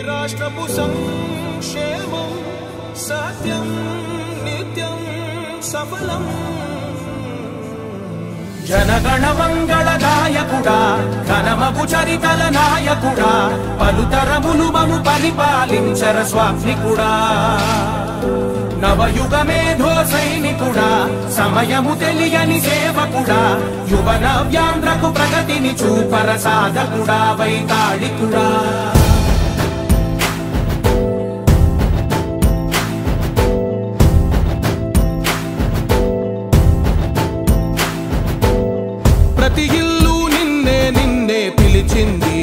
राष्ट्रपु संक्षेमं सत्यं नित्यं सफलम् जनगण मंगल नायकुड़ा घनमगु चरितल नायकुड़ा पलुतरमुलु मनु परिपालिंचर स्वामिकुड़ा नवयुग मेधो सैनिकुड़ा समयमु तेलियनि सेवकुड़ा युव नव्यांध्रकु प्रगतिनि चूपर साधकुड़ा वैताళికుడా ప్రతి ఇల్లు నిన్నే నిన్నే పిలిచింది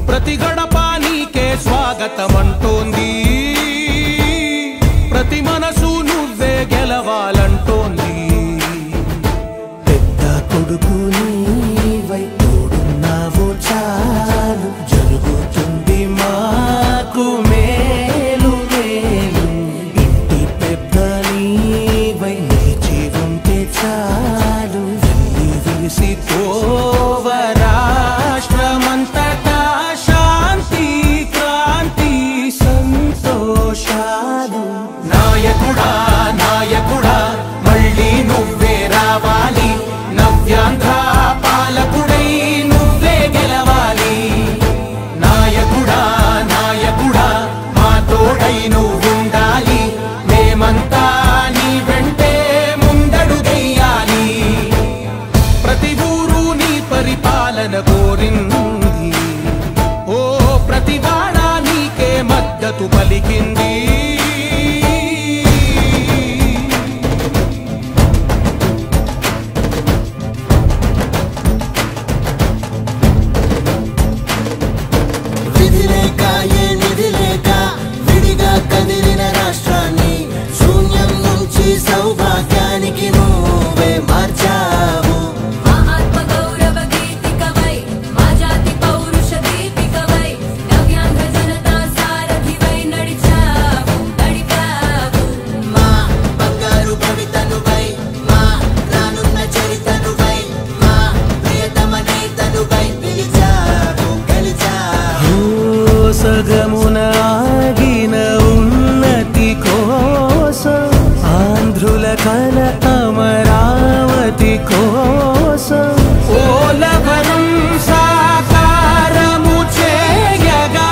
ప్రతి గడప నీకే స్వాగతం అంటోంది ప్రతి మనసు నువ్వే గెలవాలంటోంది పెద్ద కొడుకు నీవై తోడున్నావు చాలు జరుగుతుంది మాకు మేలు మేలు ఇంటి పెద్ద నీవై నిలిచి ఉంటే చాలు వెలిసిపోవ రాష్ట్రమంతటా శాంతి క్రాంతి సంతోషాలు నాయకుడా నాయకుడా మళ్ళీ నువ్వే రావాలి నవ్యాంధ్ర పాలకుడై నువ్వే గెలవాలి నాయకుడా నాయకుడా మా తోడై నువ్వుండాలి మేమంతా నీ వెంటే ముందడుగెయ్యాలి ప్రతి ఊరు నీ పరిపాలన కోరింది ఓ ప్రతి వాడ నీకే మద్దతు పలికింది సౌభాగ్యానికి నువ్వే మార్చావు మా ఆత్మ గౌరవ గీతికవై మా జాతి పౌరుష దీపికవై నవ్యాంధ్ర జనతా సారథివై నడిచావు నడిపావు మా బంగారు భవితనువై మా రానున్న చరితనువై మా ప్రియతమ నేతనువై పిలిచావు గెలిచావు సగమున ఆగిన ఉన్నతి కోసం ఆంధ్రుల కల అమరావతి కోసం ఓలవనం సాకారము చేయగా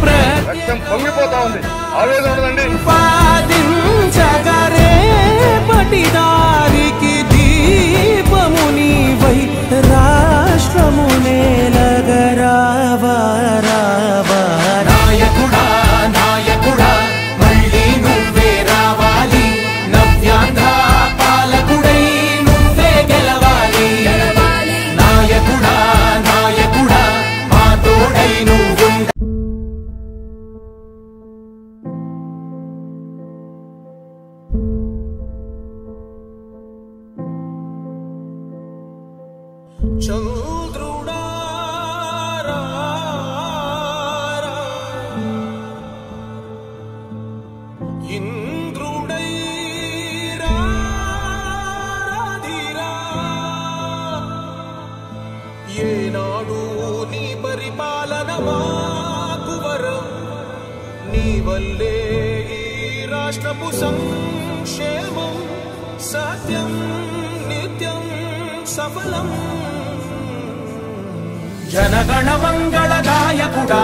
రక్తం పొంగిపోతా ఉంది ఆవేదన ఉండదండి పాదించగరేపటి దారికి దీపము నీవై రాష్ట్రము నేలగరావా రావా నాయకుడా నాయకుడా మళ్ళీ నువ్వే రావాలి నవ్యాంధ్ర పాలకుడై నువ్వే గెలవాలి నాయకుడా నాయకుడా మా తోడై నువ్వుండాలి చంద్రుడా ఇంద్రుడై రాధిరా ఏనాడు నీ పరిపాలన మాకు వరం నీ వల్లే ఈ రాష్ట్రపు సంక్షేమం సత్యం నిత్యం సఫలం जनगण मंगल नायकुड़ा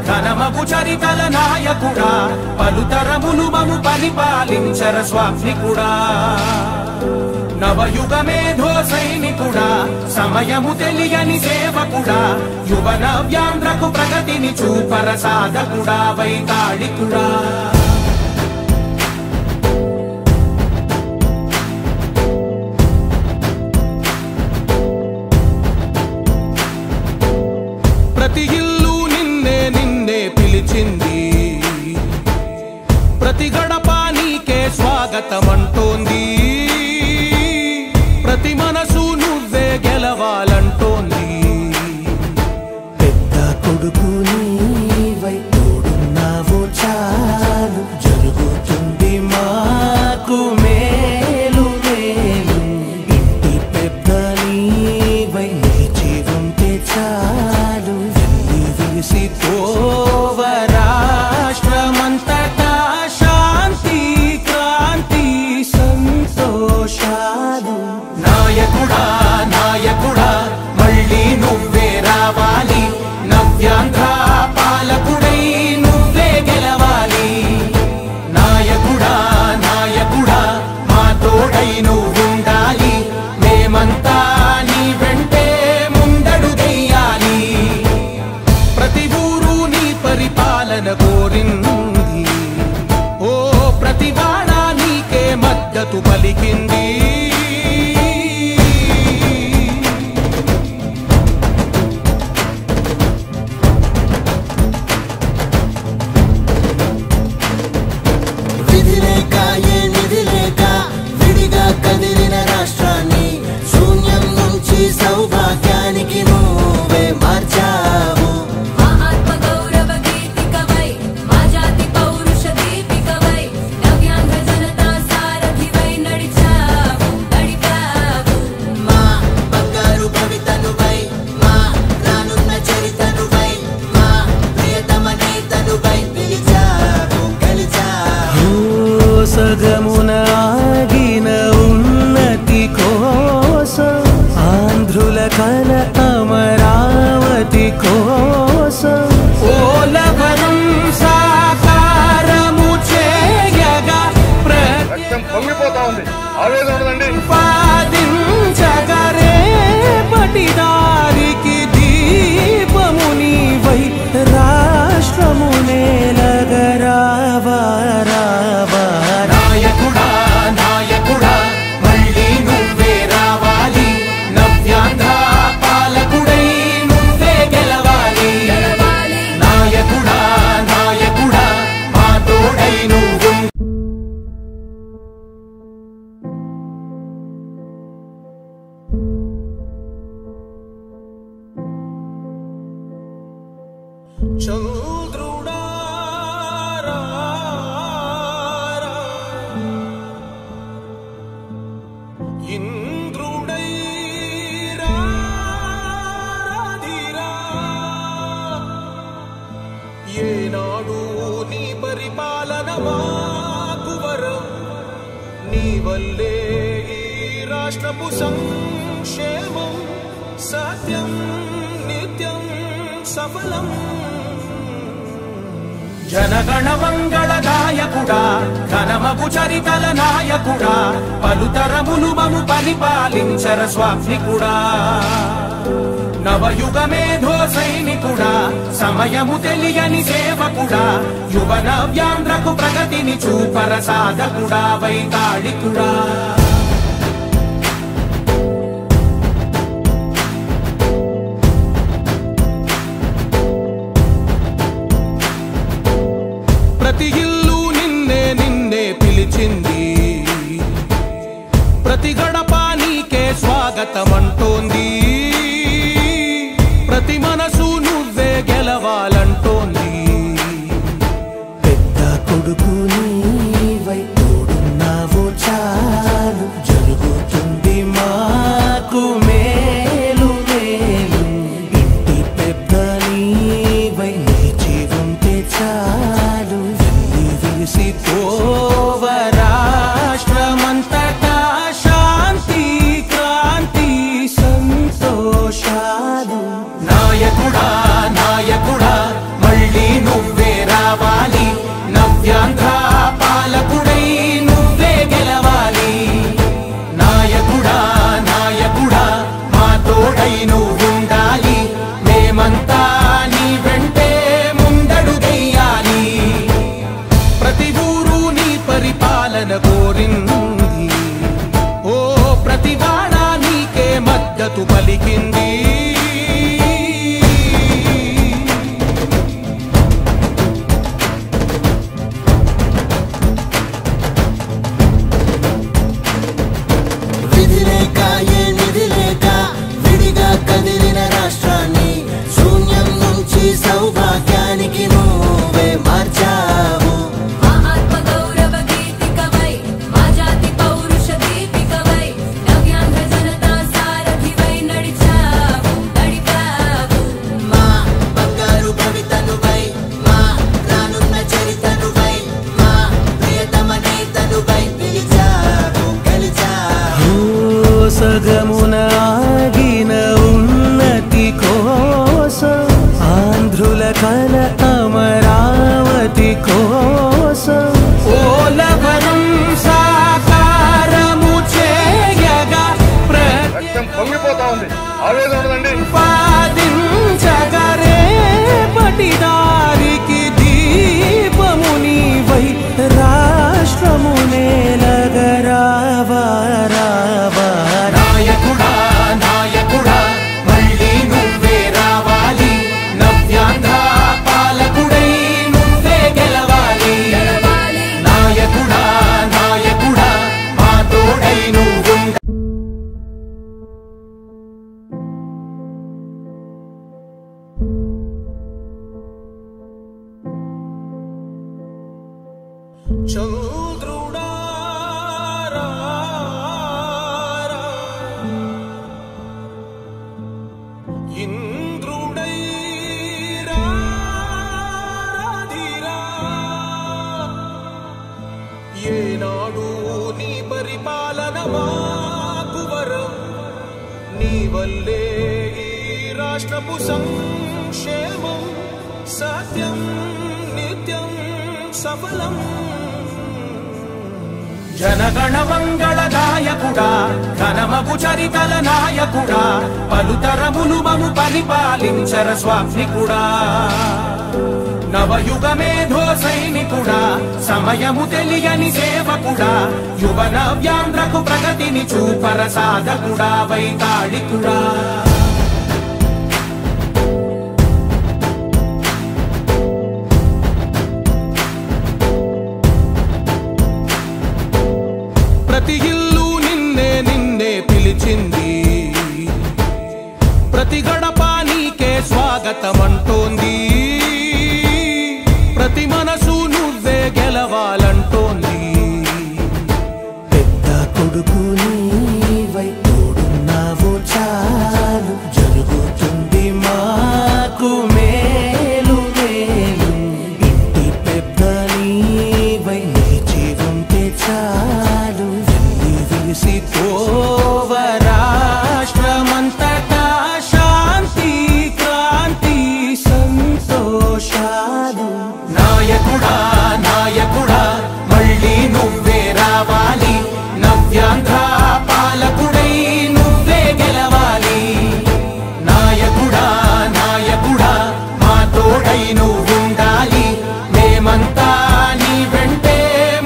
घनमगु चरितल नायकुड़ा पलुतरमुलु मनु परिपालिंचर स्वामिकुड़ा नवयुग मेधो सैनिकुड़ा समयमु तेलियनि सेवकुड़ा युव नव्यांध्रकु प्रगतिनि चूपर साधकुड़ा वैताళికుడా ప్రతి ఇల్లు నిన్నే నిన్నే పిలిచింది ప్రతి గడప నీకే స్వాగతం అంటోంది ప్రతి మనసు నువ్వే గెలవాలంటోంది. పెద్ద కొడుకు నీవై తోడున్నావు చాలు, జరుగుతుంది మాకు మేలు మేలు. ఇంటి పెద్ద నీవై నిలిచి ఉంటే చాలు, వెళ్ళి విరిసి పోవ రాష్ట్రమంతటా శాంతి క్రాంతి సంతోషాలు. నాయకుడా నాయకుడా మళ్ళీ నువ్వే రావాలి, నవ్యాంధ్ర పాలకుడై నువ్వే గెలవాలి. నాయకుడా నాయకుడా మా తోడై నువ్వుండాలి, మేమంతా నీ వెంటే ముందడుగెయ్యాలి. ప్రతి ఊరు నీ పరిపాలన కోరింది, ఓ ప్రతి వాడ నీకే మద్దతు పలికింది. విధి లేక ఏ నిధి లేక విడిగా కదిలిన రాష్ట్రాన్ని శూన్యం నుంచి సౌభాగ్యానికి నువ్వే మార్చావు. మా ఆత్మ గౌరవ గీతికవై, మా జాతి పౌరుష దీపికవై, నవ్యాంధ్ర జనతా సారథివై నడిచావు నడిపావు. మా బంగారు భవితనువై, మా రానున్న చరితనువై, మా ప్రియతమ నేతనువై పిలిచావు గెలిచావు. సగమున ఆగిన ఉన్నతి కోసం, ఆంధ్రుల కల అమరావతి కోసం, ఓలవరం సాకారము చేయగా రక్తం పొంగిపోతా ఉంది, ఆవేదన ఉండదండి. ప్రతిపాదించగరే పటిదారికి దీపము నీవై రాష్ట్రము నేలగరావా రావా. నాయకుడా నాయకుడా మళ్ళీ నువ్వే రావాలి, నవ్యాంధ్ర పాలకుడై నువ్వే గెలవాలి. నాయకుడా నాయకుడా మా తోడై నువ్వు. చంద్రుడా రా రా, ఇంద్రుడై రాధిరా. ఏనాడు నీ పరిపాలన మాకు వరం, నీ వల్లే ఈ రాష్ట్రపు సంక్షేమం సత్యం నిత్యం సఫలం. జనగణ మంగళ గాయకుడా, ఘనమగు చరితల నాయకుడా, పలుతరములు మము పరిపాలించర స్వామికుడా. నవయుగ మేధో సైనికుడా, సమయము తెలియని సేవకుడా, యువ నవ్యాంధ్రకు ప్రగతిని చూపర సాధకుడా వైతాళికుడా. ప్రతి ఇల్లు నిన్నే నిన్నే పిలిచింది, ప్రతి గడప నీకే స్వాగతమంటోంది. ప్రతి మనసు నువ్వే గెలవాలంటోంది. పెద్ద కొడుకు నీవై తోడున్నావు చాలు, జరుగుతుంది మాకు మేలు మేలు. ఇంటి పెద్ద నీవై నిలిచి ఉంటే చాలు, వెళ్ళి విరిసి పోవ రాష్ట్రమంతటా శాంతి క్రాంతి సంతోషాలు. సొబగమున ఆగిన ఉన్నతి కోసం ఆంధ్రుల కల అమరావతి కోసం ఓలవరం సాకారము చేయగా రక్తం పొంగిపోతా ఉంది ఆవేదన ఉండదండి పాదించగరే పటిదారికి దీపము నీవై రాష్ట్రము నేలగరావా రావా నాయకుడా నాయకుడా మళ్ళీ నువ్వే రావాలి నవ్యాంధ్ర పాలకుడై నువ్వే గెలవాలి నాయకుడా నాయకుడా మా తోడై నువ్వు చంద్రుడా ఇంద్రుడై రాధిరా ఏనాడు నీ పరిపాలన మాకు వరం నీ వల్లే ఈ రాష్ట్రపు సంక్షేమం సత్యం నిత్యం సఫలం జనగణ మంగళ నాయకుడా ఘనమగు చరితల నాయకుడా పలుతరములు మము పరిపాలించర స్వామికుడా నవయుగ మేధో సైనికుడా సమయము తెలియని సేవకుడా యువ నవ్యాంధ్రకు ప్రగతిని చూపర సాధకుడా వైతాళికుడా ప్రతి ఇల్లు నిన్నే నిన్నే పిలిచింది ప్రతి గడప నీకే స్వాగతమంటోంది ప్రతి మనసు నువ్వే గెలవాలంటోంది పెద్ద కొడుకు నీవై తోడున్నావు చాలు జరుగుతుంది మాకు మేలు మేలు ఇంటి పెద్ద నీవై నిలిచి ఉంటే చాలు విసిపోవ రాష్ట్రమంతటా శాంతి క్రాంతి సంతోషాలు నాయకుడా నాయకుడా మళ్ళీ నువ్వే రావాలి నవ్యాంధ్ర పాలకుడై నువ్వే గెలవాలి నాయకుడా నాయకుడా మా తోడై నువ్వుండాలి మేమంతా నీ వెంటే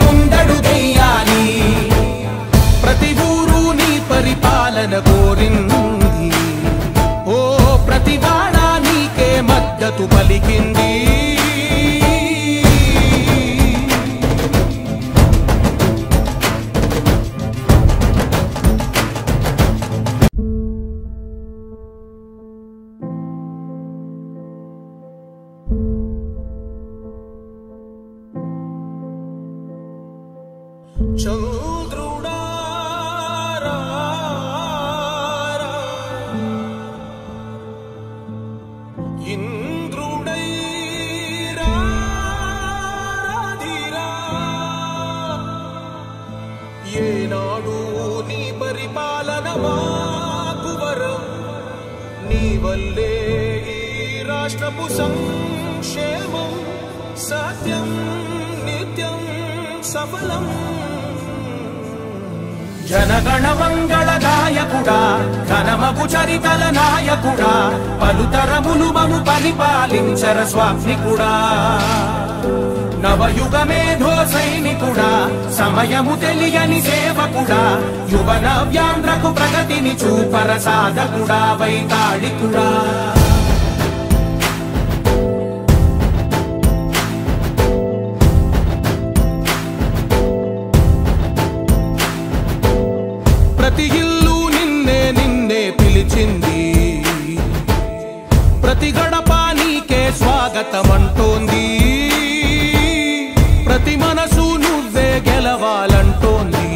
ముందడుగెయ్యాలి ప్రతి ఊరు నీ పరిపాలన కోరింది ఓ ప్రతి వాడ నీకే మద్దతు పలికింది చంద్రుడా ఇంద్రుడై రాధిరా ఏనాడు నీ పరిపాలన మాకు వరం నీ వల్లే ఈ రాష్ట్రపు సంక్షేమం సత్యం నిత్యం సఫలం జనగణ మంగళ నాయకుడా ఘనమగు చరితల నాయకుడా పలుతరములు మము పరిపాలించర స్వామికుడా నవయుగ మేధో సైనికుడా సమయము తెలియని సేవకుడా యువ నవ్యాంధ్రకు ప్రగతిని చూపర సాధకుడా వైతాళికుడా ప్రతి ఇల్లు నిన్నే నిన్నే పిలిచింది ప్రతి గడప నీకే స్వాగతమంటోంది ప్రతి మనసు నువ్వే గెలవాలంటోంది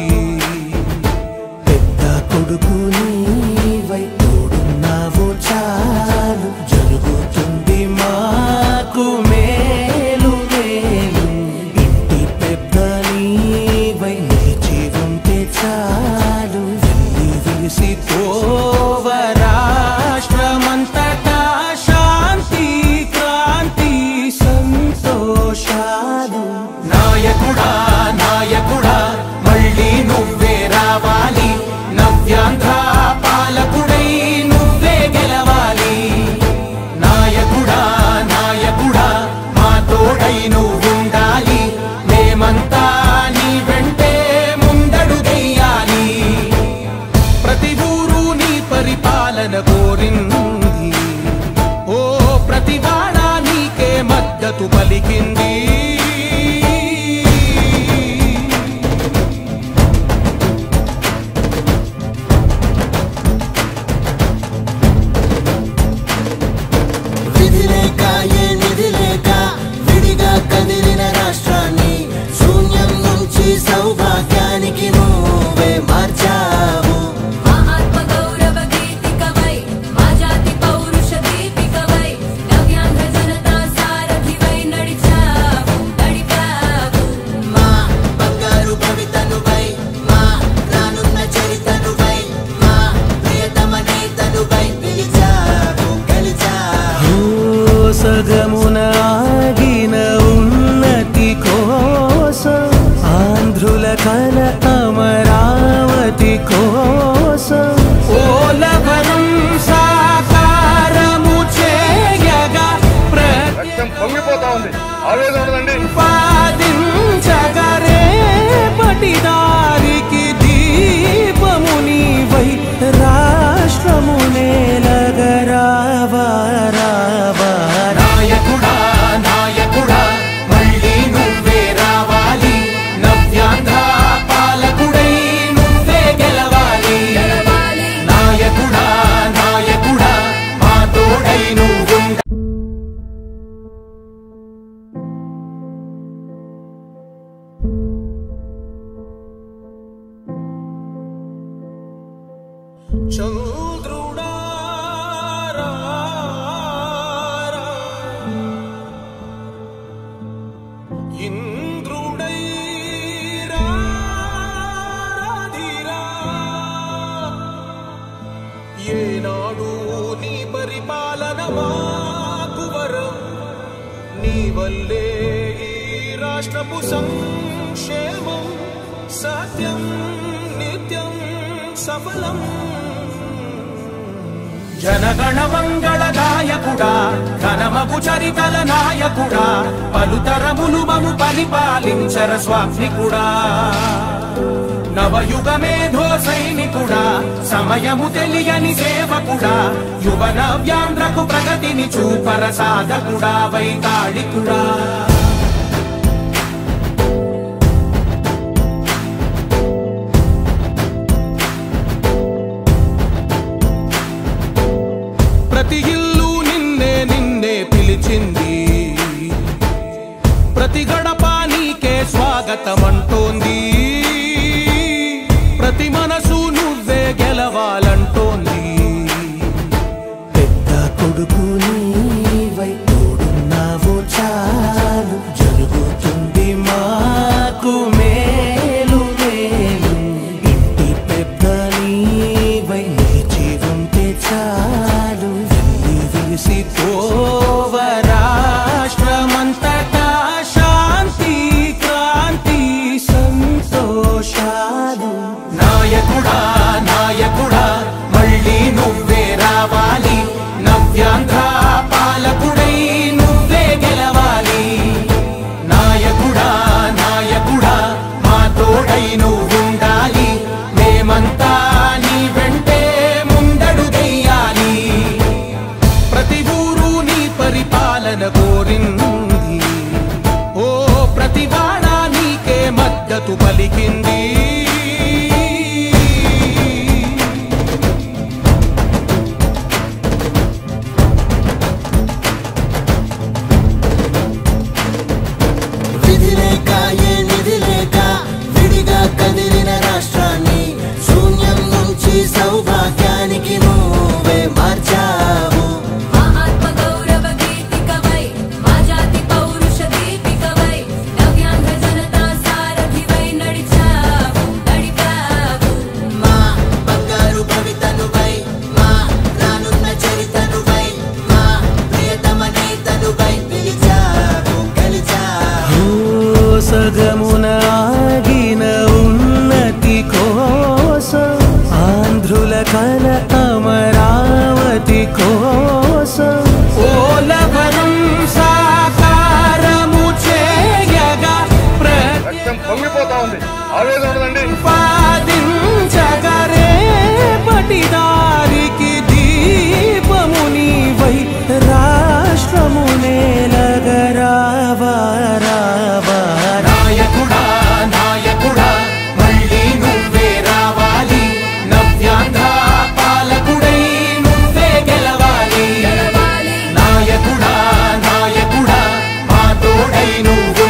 పెద్ద కొడుకు నీవై తోడున్నావు చాలు జరుగుతుంది మాకు మేలు మేలు ఇంటి పెద్ద నీవై నిలిచి ఉంటే చాలు విరిసిపోవ రాష్ట్రమంతటా శాంతి క్రాంతి సంతోషాలు. నాయకుడా నాయకుడా మళ్ళీ నువ్వే రావాలి, నవ్యాంధ్ర పాలకుడై నువ్వే గెలవాలి. నాయకుడా నాయకుడా మా తోడై నువ్వుండాలి, మేమంతా నీ వెంటే ముందడుగెయ్యాలి. ప్రతి ఊరు నీ పరిపాలన కోరింది, ఓ ప్రతి వాడ నీకే మద్దతు పలికింది. కదిలిన రాష్ట్రాన్ని శూన్యం నుంచి సౌభాగ్యానికి నువ్వే మార్చావు. మా ఆత్మ గౌరవ గీతికవై, మా జాతి పౌరుష దీపికవై, నవ్యాంధ్ర జనతా సారథివై నడిచావు నడిపావు. మా బంగారు భవితనువై, మా రానున్న చరితనువై, మా ప్రియతమ నేతనువై పిలిచావు గెలిచావు. సగమున ఆగిన ఉన్నతి కోసం, ఆంధ్రుల కల అమరావతి కోసం, ఓలవరం సాకారము చేయగా రక్తం పొంగిపోతా ఉంది, ఆవేదన ఉండదండి. ప్రతిపాదించగరే పటిదారికి దీపము నీవై రాష్ట్రము నేలగరావా రావా. నాయకుడా నాయకుడా మళ్ళీ నువ్వే రావాలి, నవ్యాంధ్ర పాలకుడై నువ్వే గెలవాలి. నాయకుడా నాయకుడా మా తోడై నువ్వుండాలి. చంద్రుడా ఇంద్రుడై రాధిరా, ఏనాడు నీ పరిపాలన మాకు వరం, నీ వల్లే ఈ రాష్ట్రపు సంక్షేమం సత్యం నిత్యం సఫలం. జనగణ మంగళ గాయకుడా, ఘనమగు చరితల నాయకుడా, పలుతరములు మము పరిపాలించర స్వామికుడా. నవయుగ మేధో సైనికుడా, సమయము తెలియని సేవకుడా, యువ నవ్యాంధ్రకు ప్రగతిని చూపర సాధకుడా వైతాళికుడా. ప్రతి ఇల్లు నిన్నే నిన్నే పిలిచింది, ప్రతి గడప నీకే స్వాగతమంటోంది, ప్రతి మనసు నువ్వే గెలవాలంటోంది. పెద్ద కొడుకు నీవై తోడున్నావు చాలు, జరుగుతుంది మాకు మేలు మేలు. ఇంటి పెద్ద నీవై నిలిచి ఉంటే చాలు, విరిసిపోవ రాష్ట్రమంతటా శాంతి క్రాంతి సంతోషాలు. నాయకుడా నాయకుడా మళ్ళీ నువ్వే రావాలి, నవ్యాంధ్ర కల అమరావతి కోసం ఓలవనం సాకారము చేయగా రక్తం పొంగిపోతా ఉంది, ఆవేదన ఉండదండి. పాదించగరే పటిదారికి దీపము నీవై రాష్ట్రము నేలగరావా రావా నాయకుడా నాయకుడా మళ్ళీ నువ్వే రావాలి, నవ్యాంధ్ర పాలకుడై నువ్వే గెలవాలి. నాయకుడా నాయకుడా మా తోడై నువ్వు.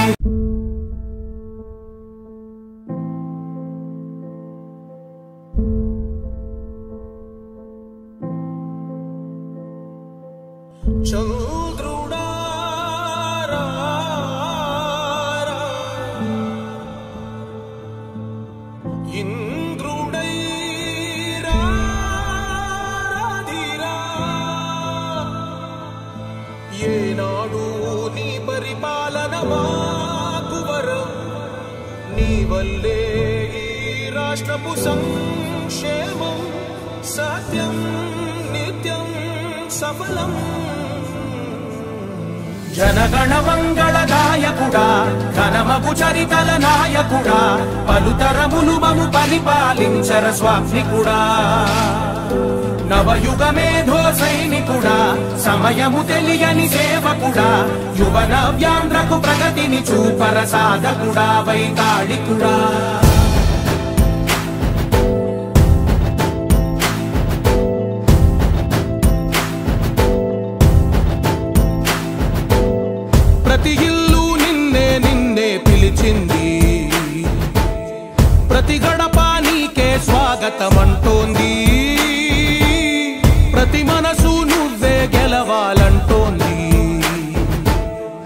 చంద్రుడా ఇంద్రుడై రాధిరా ఏనాడు నీ పరిపాలన మాకు వరం, నీ వల్లే ఈ రాష్ట్రపు సంక్షేమం సత్యం నిత్యం సఫలం. జనగణ మంగళ నాయకుడా ఘనమగు చరితల నాయకుడా, పలుతరములు మము పరిపాలించర స్వామికుడా. నవయుగ మేధో సైనికుడా సమయము తెలియని సేవకుడా, యువ నవ్యాంధ్రకు ప్రగతిని చూపర సాధకుడా వైతాళికుడా. ప్రతి ఇల్లు నిన్నే నిన్నే పిలిచింది, ప్రతి గడప నీకే స్వాగతమంటోంది, ప్రతి మనసు నువ్వే గెలవాలంటోంది.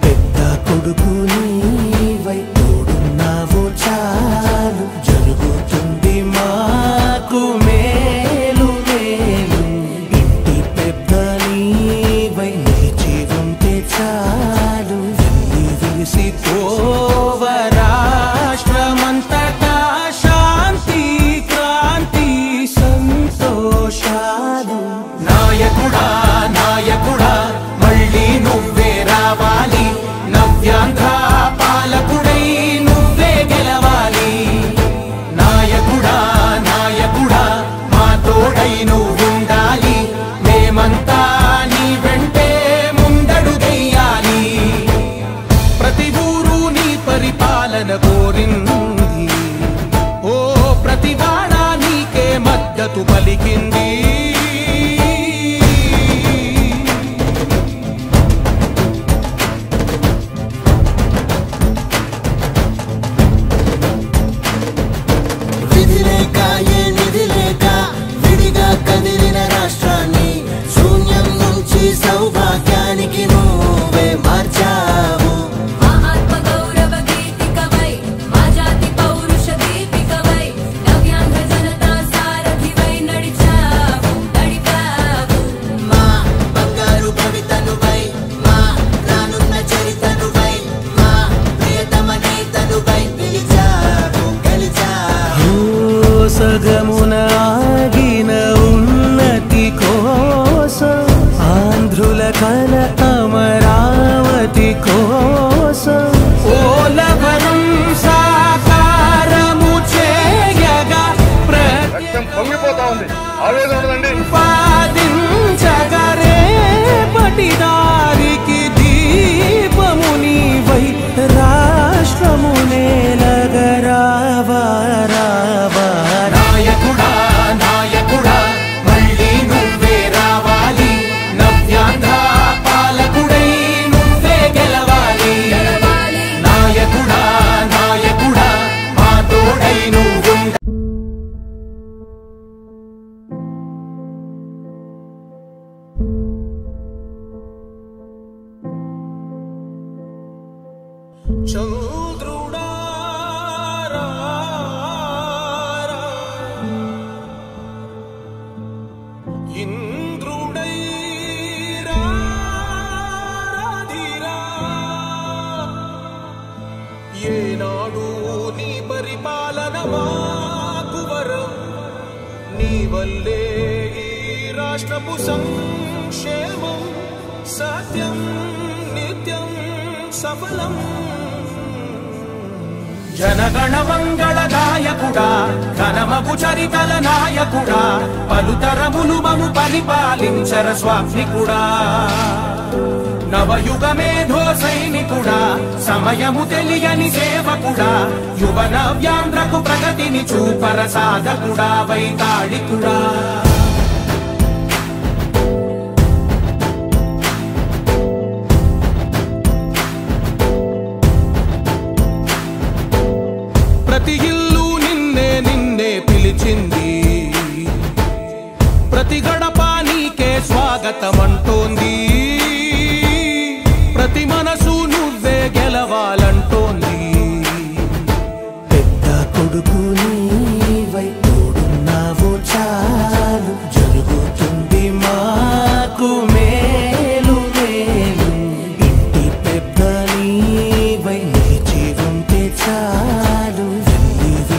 పెద్ద కొడుకు నీవై తోడున్నావు చాలు, జరుగుతుంది మాకు మేలు మేలు. ఇంటి పెద్ద నీవై నిలిచి ఉంటే చాలు, విసిపోవ రాష్ట్రమంతటా శాంతి క్రాంతి సంతోషాలు. నాయకుడా నాయకుడా మళ్ళీ నువ్వే రావాలి, నవ్యాంధ్ర పాలకుడై నువ్వే గెలవాలి. నాయకుడా నాయకుడా మా తోడై నువ్వుండాలి, మేమంతా నీ వెంటే ముందడుగెయ్యాలి. ప్రతి ఊరు నీ పరిపాలన కోరింది, ఓ ప్రతి వాడ నీకే మద్దతు పలికింది. విధి లేక ఏ నిధి లేక విడిగా కదిలిన రాష్ట్రాన్ని శూన్యం నుంచి సౌభాగ్యానికి నువ్వే మార్చావు. మా ఆత్మ గౌరవ గీతికవై మా జాతి పౌరుష దీపికవై నవ్యాంధ్ర జనతా సారథివై నడిచావు నడిపావు. మా బంగారు భవితనువై మా రానున్న చరితనువై మా ప్రియతమ నేతనువై పిలిచావు గెలిచావు. సగమున ఆగిన ఉన్నతి కోసం ఆంధ్రుల కల అమరావతి కోసం ఓలవనం సాకారము చేయగా రక్తం పొంగిపోతా ఉంది, ఆవేదన ఉండదండి. పాదించగరే పటిదారికి దీపము నీవై రాష్ట్రము నేలగరావా రావా. నాయకుడా నాయకుడా మళ్ళీ నువ్వే రావాలి, నవ్యాంధ్ర పాలకుడై నువ్వే గెలవాలి. నాయకుడా నాయకుడా మా తోడై నువ్వుండాలి. వల్లే ఈ రాష్ట్రపు సంక్షేమం సత్యం నిత్యం సఫలం. జనగణ మంగళ నాయకుడా ఘనమగు చరితల నాయకుడా పలుతరములు మము పరిపాలించర స్వామికుడా. నవయుగ మేధో సైనికుడా సమయము తెలియని సేవకుడా యువ నవ్యాంధ్రకు ప్రగతిని చూపర సాధకుడా వైతాళికుడా. ప్రతి ఇల్లు నిన్నే నిన్నే పిలిచింది ప్రతి గడప నీకే స్వాగతమంటోంది ప్రతి మనసు నువ్వే గెలవాలంటోంది. పెద్ద కొడుకు నీవై తోడున్నావు చాలు జరుగుతుంది మాకు మేలు మేలు. ఇంటి పెద్ద నీవై నిలిచి ఉంటే చాలు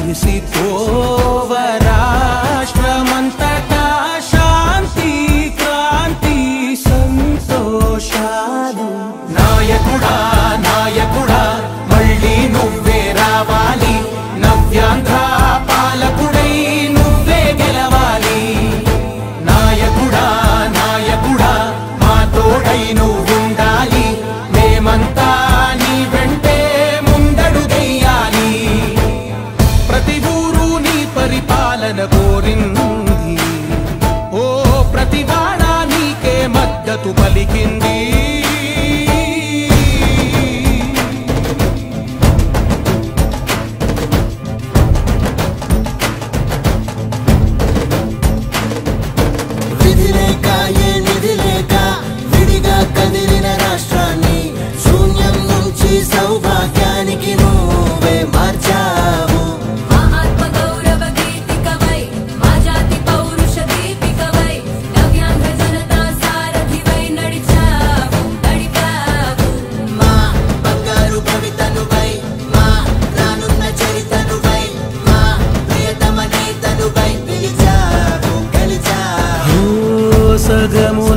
విసిపోవ రాష్ట్రమంతటా శాంతి క్రాంతి సంతోషాలు. నాయకుడా నాయకుడా మళ్ళీ నువ్వే రావాలి నవ్యాంధ్ర పాలకుడై నువ్వే గెలవాలి. నాయకుడా నాయకుడా మా తోడై నువ్వుండాలి మేమంతా నీ వెంటే ముందడుగెయ్యాలి. ప్రతి ఊరు నీ పరిపాలన కోరింది ఓ ప్రతి వాడ నీకే మద్దతు పలికింది. విధి లేక ఏ నిధి లేక విడిగా కదిలిన రాష్ట్రాన్ని శూన్యం నుంచి సౌభాగ్యానికి నువ్వే మార్చావు. మా ఆత్మ గౌరవ గీతికవై మా జాతి పౌరుష దీపికవై నవ్యాంధ్ర జనతా సారథివై నడిచావు నడిపావు. మా బంగారు భవితనువై మా రానున్న చరితనువై మా ప్రియతమ నేతనువై పిలిచావు గెలిచావు. సగము